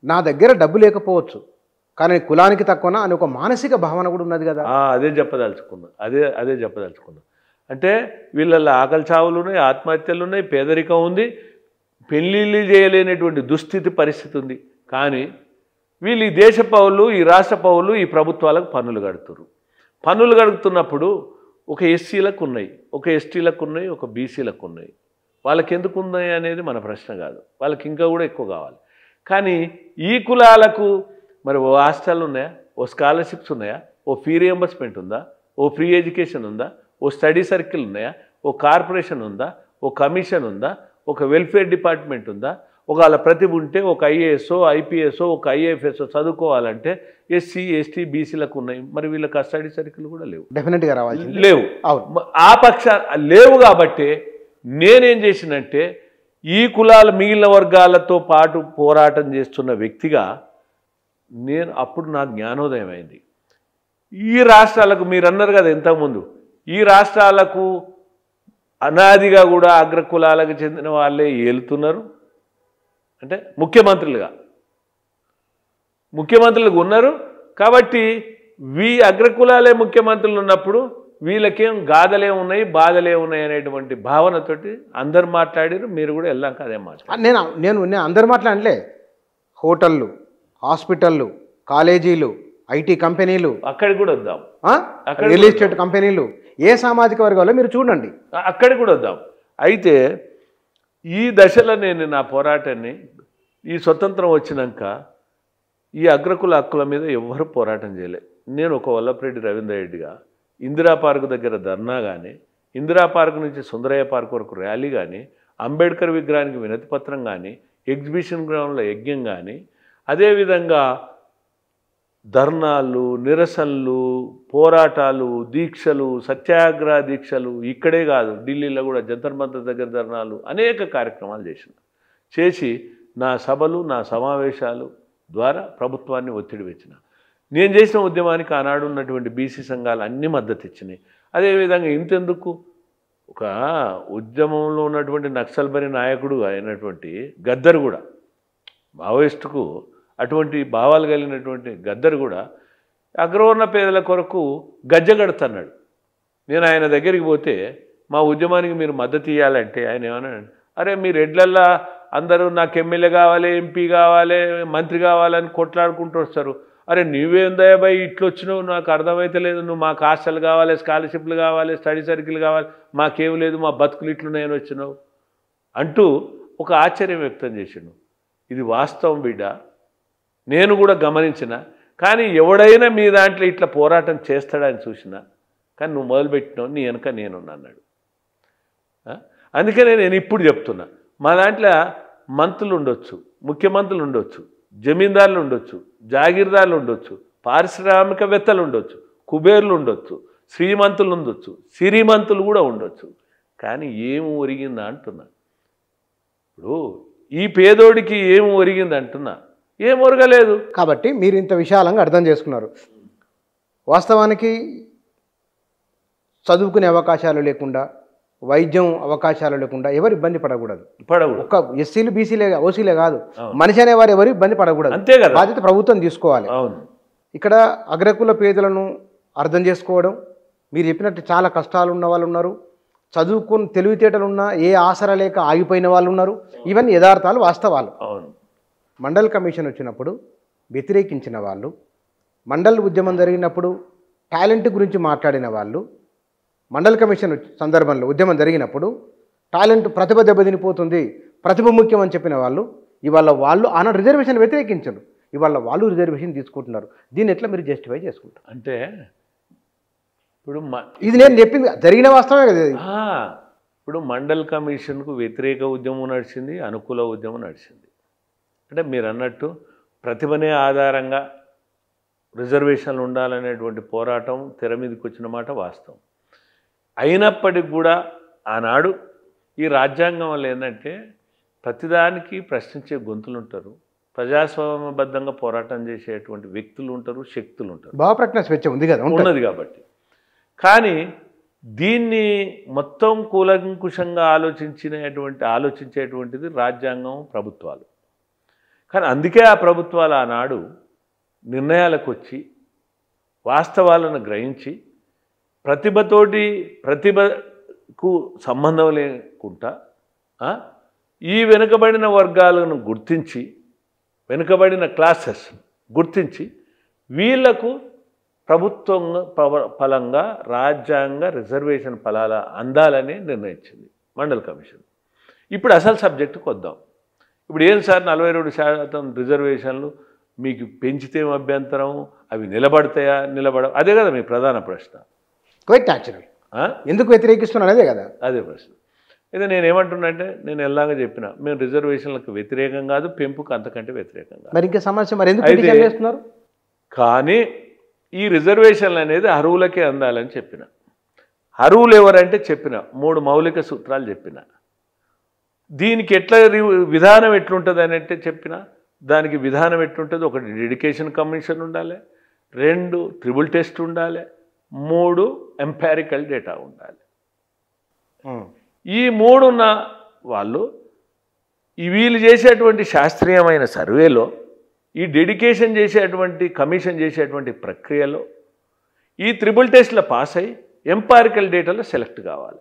నా దగ్గర డబ్బు లేకపోవచ్చు, కానీ కులానికి తక్కువనా అని ఒక మానసిక భావన కూడా ఉన్నది కదా. అదే చెప్పదలుచుకున్నా, అదే చెప్పదలుచుకున్నా. అంటే వీళ్ళల్లో ఆకలి చావులు ఉన్నాయి, ఆత్మహత్యలు ఉన్నాయి, పేదరికం ఉంది, పెళ్ళిళ్ళు చేయలేనటువంటి దుస్థితి పరిస్థితి ఉంది. కానీ వీళ్ళు ఈ దేశ పౌరులు, ఈ రాష్ట్ర పౌరులు ఈ ప్రభుత్వాలకు పన్నులు కడుతున్నారు. పన్నులు కడుతున్నప్పుడు ఒక ఎస్సీలకు ఉన్నాయి, ఒక ఎస్టీలకు ఉన్నాయి, ఒక బీసీలకు ఉన్నాయి. వాళ్ళకి ఎందుకు ఉన్నాయి అనేది మన ప్రశ్న కాదు, వాళ్ళకి ఇంకా కూడా ఎక్కువ కావాలి. కానీ ఈ కులాలకు మరి ఓ హాస్టల్ ఉన్నాయా, ఓ స్కాలర్షిప్స్ ఉన్నాయా, ఓ ఫీ రియంబర్స్మెంట్ ఉందా, ఓ ఫ్రీ ఎడ్యుకేషన్ ఉందా, ఓ స్టడీ సర్కిల్ ఉన్నాయా, ఓ కార్పొరేషన్ ఉందా, ఓ కమిషన్ ఉందా, ఒక వెల్ఫేర్ డిపార్ట్మెంట్ ఉందా? ఒకవేళ ప్రతిభ ఉంటే ఒక ఐఏఎస్ఓ, ఐపీఎస్ఓ, ఒక ఐఏఎఫ్ఎస్ఓ చదువుకోవాలంటే ఎస్సీ, ఎస్టీ, బీసీలకు ఉన్నాయి. మరి వీళ్ళకి స్టడీ సర్కిల్ కూడా లేవు, డెఫినెట్గా రావాలి, లేవు. ఆ లేవు కాబట్టి నేనేం చేసినంటే ఈ కులాల మిగిలిన వర్గాలతో పాటు పోరాటం చేస్తున్న వ్యక్తిగా నేను అప్పుడు నాకు జ్ఞానోదయం అయింది. ఈ రాష్ట్రాలకు మీరు అన్నారు కదా ఇంతకుముందు, ఈ రాష్ట్రాలకు అనాదిగా కూడా అగ్రకులాలకు చెందిన వాళ్ళే ఏలుతున్నారు. అంటే ముఖ్యమంత్రులుగా ఉన్నారు. కాబట్టి అగ్రకులాలే ముఖ్యమంత్రులు ఉన్నప్పుడు వీళ్ళకేం గాథలే ఉన్నాయి, బాధలే ఉన్నాయి అనేటువంటి భావనతోటి అందరు మాట్లాడారు. మీరు కూడా వెళ్ళాక అదే మాట. నేను అందరు మాట్లాడలే. హోటళ్ళు, హాస్పిటళ్ళు, కాలేజీలు, ఐటీ కంపెనీలు, అక్కడికి కూడా వద్దాం, రియల్ ఎస్టేట్ కంపెనీలు, ఏ సామాజిక వర్గాల్లో మీరు చూడండి, అక్కడికి కూడా వద్దాం. అయితే ఈ దశలో నేను నా పోరాటాన్ని ఈ స్వతంత్రం వచ్చినాక ఈ అగ్రకుల హక్కుల మీద ఎవ్వరూ పోరాటం చేయలే. నేను ఒక వల్లభరెడ్డి రవీంద్రరెడ్డిగా ఇందిరా పార్క్ దగ్గర ధర్నా కానీ, ఇందిరా పార్క్ నుంచి సుందరయ్య పార్క్ వరకు ర్యాలీ కానీ, అంబేద్కర్ విగ్రహానికి వినతి పత్రం కానీ, ఎగ్జిబిషన్ గ్రౌండ్లో యజ్ఞం కానీ, అదేవిధంగా ధర్నాలు, నిరసనలు, పోరాటాలు, దీక్షలు, సత్యాగ్రహ దీక్షలు, ఇక్కడే కాదు ఢిల్లీలో కూడా జంతర్ మంతర్ దగ్గర ధర్నాలు, అనేక కార్యక్రమాలు చేసి నా సభలు, నా సమావేశాలు ద్వారా ప్రభుత్వాన్ని ఒత్తిడి వచ్చిన. నేను చేసిన ఉద్యమానికి ఆనాడు ఉన్నటువంటి బీసీ సంఘాలు అన్నీ మద్దతు ఇచ్చినాయి. అదేవిధంగా ఇంతెందుకు ఒక ఉద్యమంలో ఉన్నటువంటి నక్సల్బరి నాయకుడు అయినటువంటి గద్దర్ కూడా, మావోయిస్టుకు అటువంటి భావాలు కలిగినటువంటి గద్దర్ కూడా అగ్రవర్ణ పేదల కొరకు గజ్జె కడుతున్నాడు. నేను ఆయన దగ్గరికి పోతే మా ఉద్యమానికి మీరు మద్దతు ఇవ్వాలంటే ఆయన ఏమన్నాడు, అరే మీరు ఎడ్లల్లా అందరూ నాకు ఎమ్మెల్యే కావాలి, ఎంపీ కావాలి, మంత్రి కావాలని కొట్లాడుకుంటూ వస్తారు. అరే నువ్వేందయ్యా బాయ్ ఇట్లా వచ్చినావు, నాకు అర్థమైతే లేదు, నువ్వు మాకు హాస్టల్ కావాలి, స్కాలర్షిప్లు కావాలి, స్టడీ సర్కిల్ కావాలి, మాకేం లేదు, మా బతుకులు ఇట్లున్నాయని వచ్చినావు అంటూ ఒక ఆశ్చర్యం వ్యక్తం చేసిండు. ఇది వాస్తవం బిడ్డ, నేను కూడా గమనించిన. కానీ ఎవడైనా మీ దాంట్లో ఇట్లా పోరాటం చేస్తాడని చూసినా, కానీ నువ్వు మొదలుపెట్టినావు, నీ వెనక నేనున్నా అన్నాడు. అందుకనే నేను ఇప్పుడు చెప్తున్నా, మా దాంట్లో మంత్రులు ఉండొచ్చు, ముఖ్యమంత్రులు ఉండొచ్చు, జమీందారులు ఉండొచ్చు, జాగీర్దారులు ఉండొచ్చు, పారిశ్రామికవేత్తలు ఉండొచ్చు, కుబేర్లు ఉండొచ్చు, శ్రీమంతులు ఉండొచ్చు, సిరిమంతులు కూడా ఉండొచ్చు. కానీ ఏమి ఒరిగిందా అంటున్నా. ఇప్పుడు ఈ పేదోడికి ఏమి ఒరిగింది అంటున్నా, ఏం ఒరగలేదు. కాబట్టి మీరు ఇంత విశాలంగా అర్థం చేసుకున్నారు. వాస్తవానికి చదువుకునే అవకాశాలు లేకుండా, వైద్యం అవకాశాలు లేకుండా ఎవరు ఇబ్బంది పడకూడదు. ఒక్క ఎస్సీలు, బీసీలే, ఓసీలే కాదు, మనిషి అనేవారు ఎవరు ఇబ్బంది పడకూడదు. అంతే కదా, బాధ్యత ప్రభుత్వం తీసుకోవాలి. అవును. ఇక్కడ అగ్రకుల పేదలను అర్థం చేసుకోవడం, మీరు చెప్పినట్టు చాలా కష్టాలు ఉన్న వాళ్ళు ఉన్నారు, చదువుకుని తెలివితేటలున్నా ఏ ఆసరా లేక ఆగిపోయిన వాళ్ళు ఉన్నారు. ఇవన్నీ యథార్థాలు, వాస్తవాలు. అవును. మండల్ కమిషన్ వచ్చినప్పుడు వ్యతిరేకించిన వాళ్ళు, మండల్ ఉద్యమం జరిగినప్పుడు టాలెంట్ గురించి మాట్లాడిన వాళ్ళు, మండల్ కమిషన్ సందర్భంలో ఉద్యమం జరిగినప్పుడు టాలెంట్ ప్రతిభ దెబ్బతినిపోతుంది, ప్రతిభ ముఖ్యం అని చెప్పిన వాళ్ళు, ఇవాళ వాళ్ళు ఆనాడు రిజర్వేషన్ వ్యతిరేకించరు, ఇవాళ వాళ్ళు రిజర్వేషన్ తీసుకుంటున్నారు. దీన్ని ఎట్లా మీరు జస్టిఫై చేసుకుంటారు? అంటే ఇప్పుడు ఇది నేను చెప్పింది జరిగిన వాస్తవమే కదా. ఇప్పుడు మండల్ కమిషన్కు వ్యతిరేక ఉద్యమం నడిచింది, అనుకూల ఉద్యమం నడిచింది. అంటే మీరు అన్నట్టు ప్రతిభనే ఆధారంగా రిజర్వేషన్లు ఉండాలనేటువంటి పోరాటం తెర మీదకి వచ్చిన మాట వాస్తవం. అయినప్పటికి కూడా ఆనాడు ఈ రాజ్యాంగం వల్ల ఏంటంటే ప్రతిదానికి ప్రశ్నించే గొంతులు ఉంటారు, ప్రజాస్వామ్యబద్ధంగా పోరాటం చేసేటువంటి వ్యక్తులు ఉంటారు, శక్తులు ఉంటారు. భావప్రకటన స్వేచ్ఛ ఉంది కదా, ఉన్నది కాబట్టి. కానీ దీన్ని మొత్తం కూలంకుషంగా ఆలోచించేటువంటిది రాజ్యాంగం, ప్రభుత్వాలు. కానీ అందుకే ఆ ప్రభుత్వాలు ఆనాడు నిర్ణయాలకు వచ్చి వాస్తవాలను గ్రహించి ప్రతిభకు సంబంధం లేకుండా ఈ వెనుకబడిన వర్గాలను గుర్తించి, వెనుకబడిన క్లాసెస్ గుర్తించి వీళ్లకు ప్రభుత్వం ఫలంగా రాజ్యాంగ రిజర్వేషన్ ఫలాల అందాలని నిర్ణయించింది మండల్ కమిషన్. ఇప్పుడు అసలు సబ్జెక్టుకు వద్దాం. ఇప్పుడు ఏం సార్ 42% రిజర్వేషన్లు మీకు పెంచితే అభ్యంతరం, అవి నిలబడతాయా అదే కదా మీ ప్రధాన ప్రశ్న. Quite natural. ఎందుకు వ్యతిరేకిస్తున్నాను అదే కదా అదే ప్రశ్న. అయితే నేనేమంటున్నానంటే నేను ఎలాగ చెప్పిన మేము రిజర్వేషన్లకు వ్యతిరేకం కాదు, పెంపుకు అంతకంటే వ్యతిరేకం కాదు. మరి ఇంకా సమస్య మరి ఎందుకు పిటిషన్ చేస్తున్నారు? కానీ ఈ రిజర్వేషన్లు అనేది అర్హులకే అందాలని చెప్పిన. అర్హులు ఎవరంటే చెప్పిన 3 మౌలిక సూత్రాలు చెప్పిన. దీనికి ఎట్లా విధానం ఎట్లుంటుంది అని అంటే చెప్పిన. దానికి విధానం ఎట్లుంటుంది, 1 డెడికేషన్ కమిషన్ ఉండాలి, 2 ట్రిబుల్ టెస్ట్ ఉండాలి, 3 ఎంపారికల్ డేటా ఉండాలి. ఈ 3 ఉన్న వాళ్ళు వీళ్ళు చేసేటువంటి శాస్త్రీయమైన సర్వేలో, ఈ డెడికేషన్ చేసేటువంటి కమిషన్ చేసేటువంటి ప్రక్రియలో, ఈ ట్రిబుల్ టెస్ట్లో పాస్ అయ్యి ఎంపారికల్ డేటాలో సెలెక్ట్ కావాలి.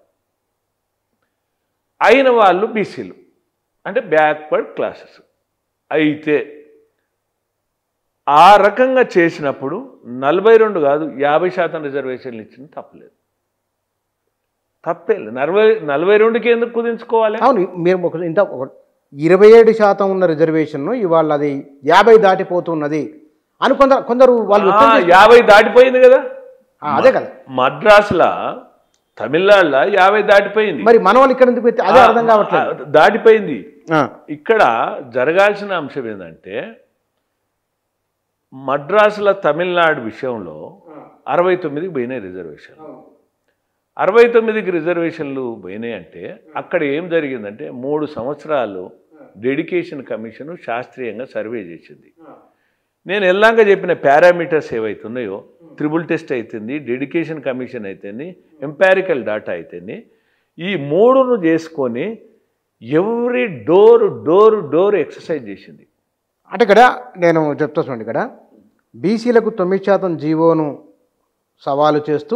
అయిన వాళ్ళు బీసీలు, అంటే బ్యాక్వర్డ్ క్లాసెస్. అయితే ఆ రకంగా చేసినప్పుడు 42 కాదు 50% రిజర్వేషన్లు ఇచ్చిన తప్పలేదు. తప్పేలేదు. 42కి ఎందుకు కుదించుకోవాలి? అవును, మీరు ఇంత 27% ఉన్న రిజర్వేషన్ను ఇవాళ అది 50 దాటిపోతున్నది అని కొందరు వాళ్ళు 50 దాటిపోయింది కదా. అదే కదా, మద్రాసులో తమిళనాడులో 50 దాటిపోయింది. మరి మన వాళ్ళు ఇక్కడ ఎందుకు అదే అర్థం కావట్లేదు. దాటిపోయింది. ఇక్కడ జరగాల్సిన అంశం ఏంటంటే మద్రాసులో తమిళనాడు విషయంలో 69కి పోయినాయి రిజర్వేషన్. 69కి రిజర్వేషన్లు పోయినాయి అంటే అక్కడ ఏం జరిగిందంటే 3 సంవత్సరాలు డెడికేషన్ కమిషను శాస్త్రీయంగా సర్వే చేసింది. నేను ఎల్లాగా చెప్పిన పారామీటర్స్ ఏవైతున్నాయో, ట్రిబుల్ టెస్ట్ అవుతుంది, డెడికేషన్ కమిషన్ అయితేంది, ఎంపారికల్ డాటా అయితేంది, ఈ 3ను చేసుకొని ఎవ్రీ డోర్ ఎక్సర్సైజ్ చేసింది. అంటే ఇక్కడ నేను చెప్తా చూడండి, ఇక్కడ బీసీలకు 9% జీవోను సవాలు చేస్తూ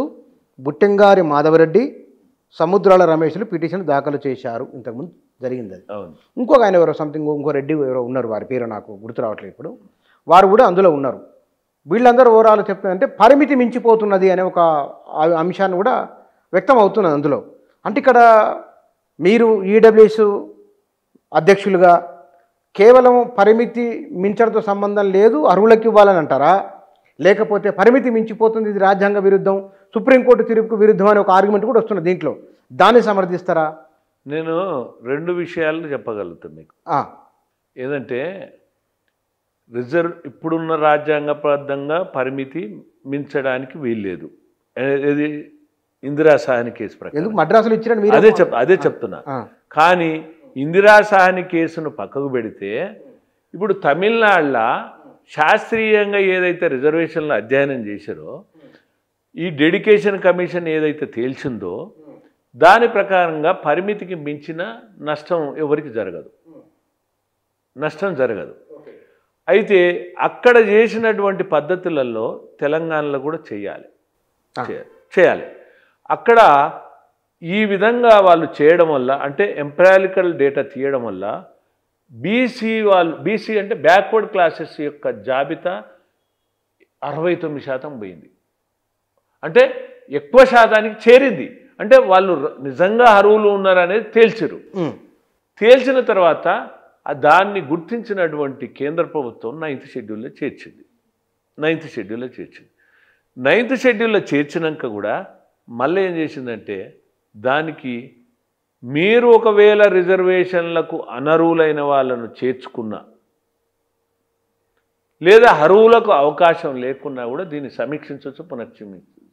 బుట్టెంగారి మాధవరెడ్డి, సముద్రాల రమేష్లు పిటిషన్ దాఖలు చేశారు. ఇంతకుముందు జరిగింది అది. ఇంకొక ఆయన ఎవరో ఇంకో రెడ్డి ఎవరో ఉన్నారు, వారి పేరు నాకు గుర్తు రావట్లేదు ఇప్పుడు, వారు కూడా అందులో ఉన్నారు. వీళ్ళందరూ ఓవరాల్ చెప్తున్నారంటే పరిమితి మించిపోతున్నది అనే ఒక అంశాన్ని కూడా వ్యక్తం అవుతున్నది అందులో. అంటే ఇక్కడ మీరు ఈడబ్ల్యూఎస్ అధ్యక్షులుగా కేవలం పరిమితి మించడంతో సంబంధం లేదు, అర్హులకు ఇవ్వాలని అంటారా? లేకపోతే పరిమితి మించిపోతుంది, ఇది రాజ్యాంగ విరుద్ధం, సుప్రీంకోర్టు తీర్పుకు విరుద్ధం అనే ఒక ఆర్గ్యుమెంట్ కూడా వస్తున్నది దీంట్లో, దాన్ని సమర్థిస్తారా? నేను 2 విషయాలు చెప్పగలుగుతాను మీకు. ఏదంటే ఇప్పుడున్న రాజ్యాంగబద్ధంగా పరిమితి మించడానికి వీల్లేదు. ఇది ఇందిరా సాహ్ని కేసు ప్రకారం. ఎందుకు మద్రాసులో ఇచ్చారని అదే చెప్తున్నా. కానీ ఇందిరా సాహ్ని కేసును పక్కకు పెడితే ఇప్పుడు తమిళనాడులో శాస్త్రీయంగా ఏదైతే రిజర్వేషన్లు అధ్యయనం చేశారో, ఈ డెడికేషన్ కమిషన్ ఏదైతే తేల్చిందో దాని ప్రకారంగా పరిమితికి మించిన నష్టం ఎవరికి జరగదు. అయితే అక్కడ చేసినటువంటి పద్ధతులలో తెలంగాణలో కూడా చేయాలి. అక్కడ ఈ విధంగా వాళ్ళు చేయడం వల్ల, అంటే ఎంపారికల్ డేటా తీయడం వల్ల బీసీ అంటే బ్యాక్వర్డ్ క్లాసెస్ యొక్క జాబితా 69% పోయింది. అంటే ఎక్కువ శాతానికి చేరింది. అంటే వాళ్ళు నిజంగా అర్హులు ఉన్నారనేది తేల్చిన తర్వాత దాన్ని గుర్తించినటువంటి కేంద్ర ప్రభుత్వం 9th షెడ్యూల్లో చేర్చింది. 9th షెడ్యూల్లో చేర్చినాక కూడా మళ్ళీ ఏం చేసిందంటే, దానికి మీరు ఒకవేళ రిజర్వేషన్లకు అనర్హులైన వాళ్ళను చేర్చుకున్నా, లేదా అర్హులకు అవకాశం లేకున్నా కూడా దీన్ని సమీక్షించవచ్చు, పునఃసమీక్షించవచ్చు.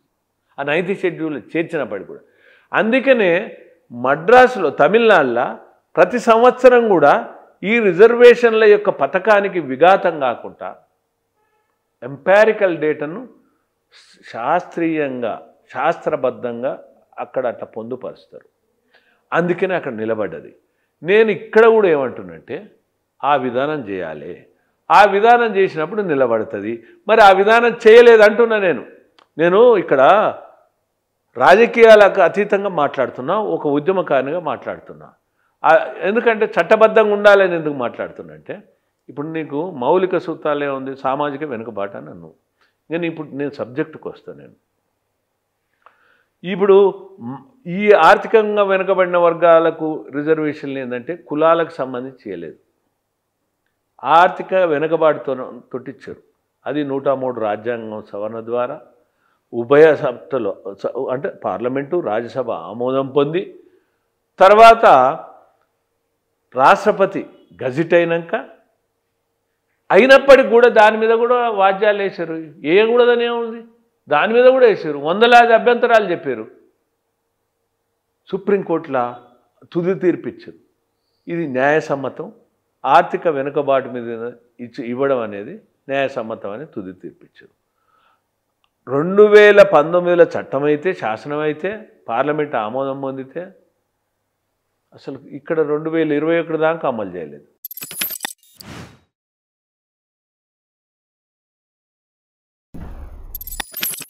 ఆ 9th షెడ్యూల్లో చేర్చినప్పటికీ కూడా. అందుకనే మద్రాసులో తమిళనాడులో ప్రతి సంవత్సరం కూడా ఈ రిజర్వేషన్ల యొక్క పథకానికి విఘాతం కాకుండా ఎంపారికల్ డేటాను శాస్త్రబద్ధంగా అక్కడ అట్లా పొందుపరుస్తారు. అందుకనే అక్కడ నిలబడ్డది. నేను ఇక్కడ కూడా ఏమంటున్నంటే ఆ విధానం చేయాలి. ఆ విధానం చేసినప్పుడు నిలబడుతుంది. మరి ఆ విధానం చేయలేదంటున్నా నేను ఇక్కడ రాజకీయాలకు అతీతంగా మాట్లాడుతున్నా, ఒక ఉద్యమకారినిగా మాట్లాడుతున్నా. ఎందుకంటే చట్టబద్ధంగా ఉండాలని ఎందుకు మాట్లాడుతున్నా అంటే, ఇప్పుడు నీకు మౌలిక సూత్రాలు ఏముంది, సామాజిక వెనుకబాటు అని అన్నావు. ఇప్పుడు నేను సబ్జెక్టుకు వస్తాను. ఇప్పుడు ఈ ఆర్థికంగా వెనుకబడిన వర్గాలకు రిజర్వేషన్లు ఏంటంటే కులాలకు సంబంధించి చేయలేదు, ఆర్థిక వెనుకబాటుతో తొట్టించారు. అది 103 రాజ్యాంగం సవరణ ద్వారా ఉభయ సభలో అంటే పార్లమెంటు రాజ్యసభ ఆమోదం పొంది తర్వాత రాష్ట్రపతి గజిట్ అయినప్పటికి కూడా దాని మీద కూడా వాద్యాలు వేశారు. వేయకూడదని ఏముంది, దాని మీద కూడా వేశారు. వందలాది అభ్యంతరాలు చెప్పారు. సుప్రీంకోర్టులో తుది తీర్పిచ్చారు. ఇది న్యాయసమ్మతం, ఆర్థిక వెనుకబాటు మీద ఇవ్వడం అనేది న్యాయసమ్మతం అని తుది తీర్పిచ్చారు. 2019లో చట్టం అయితే, శాసనం అయితే, పార్లమెంట్ ఆమోదం పొందితే అసలు ఇక్కడ 2021 దాకా అమలు చేయలేదు.